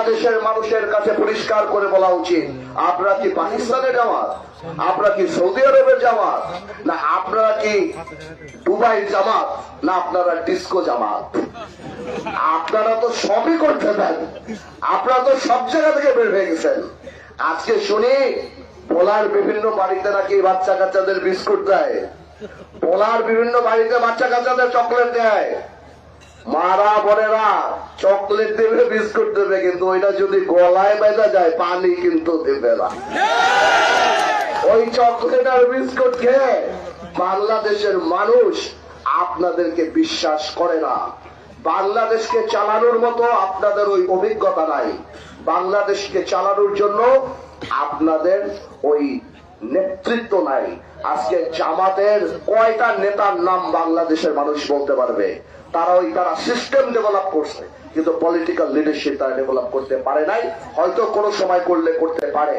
বাংলাদেশের মানুষের কাছে পরিষ্কার করে বলা উচিত, আপনারা কি পাকিস্তানের জামাত, আপনারা কি সৌদি আরবের জামাত, না আপনারা কি দুবাই জামাত, না আপনারা ডিস্কো জামাত? আপনারা তো সবই করতে দেন, আপনারা তো সব জায়গা থেকে বের হয়ে গেছেন। আজকে শুনি পোলার বিভিন্ন বাড়িতে নাকি বাচ্চা কাচ্চাদের বিস্কুট দেয়, পোলার বিভিন্ন বাড়িতে বাচ্চা কাচ্চাদের চকলেট দেয়। মারা বোনেরা চকলেট দেবে, বিস্কুট দেবে, কিন্তু ওইটা যদি গলায় বেঁধে যায় পানি কিন্তু দেবে না। ওই চকলেট আর বিস্কুট খেয়ে বাংলাদেশের মানুষ আপনাদেরকে বিশ্বাস করে না। বাংলাদেশকে চালানোর মতো আপনাদের ওই অভিজ্ঞতা নাই। বাংলাদেশকে চালানোর জন্য আপনাদের ওই নেতৃত্ব নাই। আজকে জামাতের কয়টা নেতার নাম বাংলাদেশের মানুষ বলতে পারবে? তারা সিস্টেম ডেভেলপ করছে, কিন্তু পলিটিক্যাল লিডারশিপ তারা ডেভেলপ করতে পারে নাই। হয়তো কোনো সময় করলে করতে পারে।